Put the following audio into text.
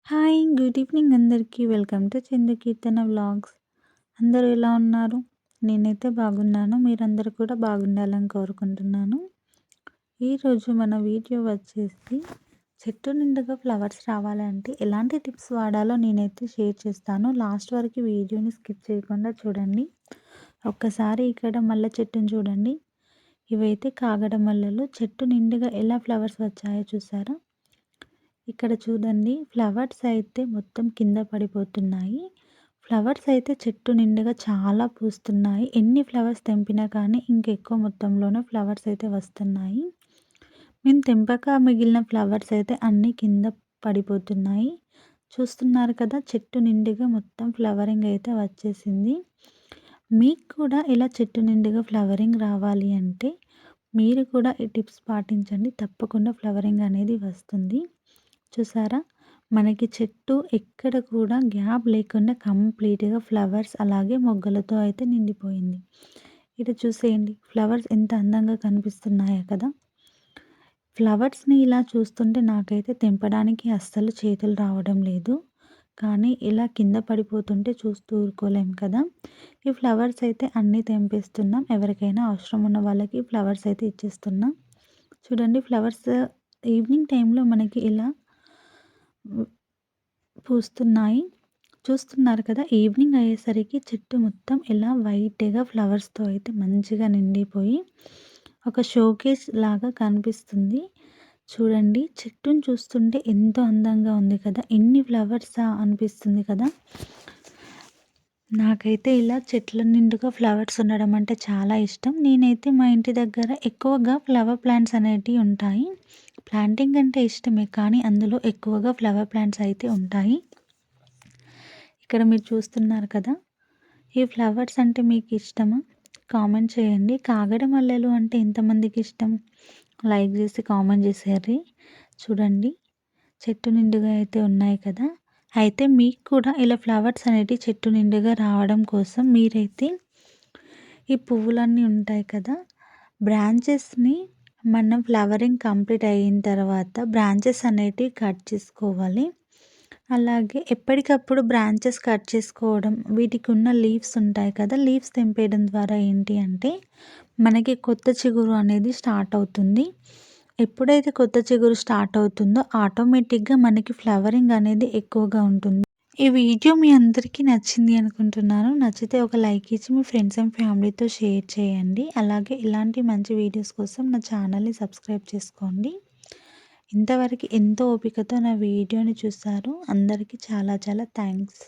Hi! Good evening అందరికీ. Welcome to Chandu Keerthana vlogs. అందరూ ఎలా ఉన్నారు? నేనైతే బాగున్నాను. మీరందరూ కూడా బాగుండాలని కోరుకుంటున్నాను. ఈరోజు మన వీడియో వచ్చేసి చెట్టు నిండుగా ఫ్లవర్స్ రావాలంటే ఎలాంటి టిప్స్ వాడాలో నేనైతే షేర్ చేస్తాను. లాస్ట్ వరకు వీడియోని స్కిప్ చేయకుండా చూడండి. ఒక్కసారి ఇక్కడ మల్లె చెట్టుని చూడండి. ఇవైతే కాగడ మల్లెలు. చెట్టు నిండుగా ఎలా ఫ్లవర్స్ వచ్చాయో చూసారా? ఇక్కడ చూడండి, ఫ్లవర్స్ అయితే మొత్తం కింద పడిపోతున్నాయి. ఫ్లవర్స్ అయితే చెట్టు నిండుగా చాలా పూస్తున్నాయి. ఎన్ని ఫ్లవర్స్ తెంపినా కానీ ఇంకెక్కువ మొత్తంలోనే ఫ్లవర్స్ అయితే వస్తున్నాయి. మేము తెంపక మిగిలిన ఫ్లవర్స్ అయితే అన్నీ కింద పడిపోతున్నాయి. చూస్తున్నారు కదా, చెట్టు నిండుగా మొత్తం ఫ్లవరింగ్ అయితే వచ్చేసింది. మీకు కూడా ఇలా చెట్టు నిండుగా ఫ్లవరింగ్ రావాలి అంటే మీరు కూడా ఈ టిప్స్ పాటించండి. తప్పకుండా ఫ్లవరింగ్ అనేది వస్తుంది. చూసారా, మనకి చెట్టు ఎక్కడ కూడా గ్యాప్ లేకుండా కంప్లీట్‌గా ఫ్లవర్స్ అలాగే మొగ్గలతో అయితే నిండిపోయింది. ఇటు చూసేయండి, ఫ్లవర్స్ ఎంత అందంగా కనిపిస్తున్నాయో కదా! ఫ్లవర్స్‌ని ఇలా చూస్తుంటే నాకైతే తెంపడానికి అస్సలు చేతులు రావడం లేదు. కానీ ఇలా కింద పడిపోతుంటే చూస్తూ ఊరుకోలేం కదా! ఈ ఫ్లవర్స్ అయితే అన్నీ తెంపేస్తున్నాం. ఎవరికైనా అవసరం ఉన్న వాళ్ళకి ఫ్లవర్స్ అయితే ఇచ్చేస్తున్నాం. చూడండి, ఫ్లవర్స్ ఈవినింగ్ టైంలో మనకి ఇలా పూస్తున్నాయి. చూస్తున్నారు కదా, ఈవినింగ్ అయ్యేసరికి చెట్టు మొత్తం ఇలా వైట్‌గా ఫ్లవర్స్‌తో అయితే మంచిగా నిండిపోయి ఒక షోకేస్ లాగా కనిపిస్తుంది. చూడండి, చెట్టుని చూస్తుంటే ఎంతో అందంగా ఉంది కదా! ఎన్ని ఫ్లవర్సా అనిపిస్తుంది కదా! నాకైతే ఇలా చెట్ల నిండుగా ఫ్లవర్స్ ఉండడం అంటే చాలా ఇష్టం. నేనైతే మా ఇంటి దగ్గర ఎక్కువగా ఫ్లవర్ ప్లాంట్స్ అనేటివి ఉంటాయి. ప్లాంటింగ్ అంటే ఇష్టమే, కానీ అందులో ఎక్కువగా ఫ్లవర్ ప్లాంట్స్ అయితే ఉంటాయి. ఇక్కడ మీరు చూస్తున్నారు కదా, ఈ ఫ్లవర్స్ అంటే మీకు ఇష్టమా? కామెంట్ చేయండి. కాగడ మల్లెలు అంటే ఎంతమందికి ఇష్టం? లైక్ చేసి కామెంట్ చేసేయండి. చూడండి, చెట్టు నిండుగా అయితే ఉన్నాయి కదా! అయితే మీకు కూడా ఇలా ఫ్లవర్స్ అనేటివి చెట్టు నిండుగా రావడం కోసం మీరైతే ఈ పువ్వులన్నీ ఉంటాయి కదా, బ్రాంచెస్‌ని మనం ఫ్లవరింగ్ కంప్లీట్ అయిన తర్వాత బ్రాంచెస్ అనేటివి కట్ చేసుకోవాలి. అలాగే ఎప్పటికప్పుడు బ్రాంచెస్ కట్ చేసుకోవడం, వీటికి ఉన్న లీవ్స్ ఉంటాయి కదా, లీవ్స్ తెంపేయడం ద్వారా ఏంటి అంటే మనకి కొత్త చిగురు అనేది స్టార్ట్ అవుతుంది. ఎప్పుడైతే కొత్త చిగురు స్టార్ట్ అవుతుందో ఆటోమేటిక్‌గా మనకి ఫ్లవరింగ్ అనేది ఎక్కువగా ఉంటుంది. ఈ వీడియో మీ అందరికీ నచ్చింది అనుకుంటున్నాను. నచ్చితే ఒక లైక్ ఇచ్చి మీ ఫ్రెండ్స్ అండ్ ఫ్యామిలీతో షేర్ చేయండి. అలాగే ఇలాంటి మంచి వీడియోస్ కోసం నా ఛానల్‌ని సబ్స్క్రైబ్ చేసుకోండి. ఇంతవరకు ఎంతో ఓపికతో నా వీడియోని చూసారు. అందరికీ చాలా చాలా థ్యాంక్స్.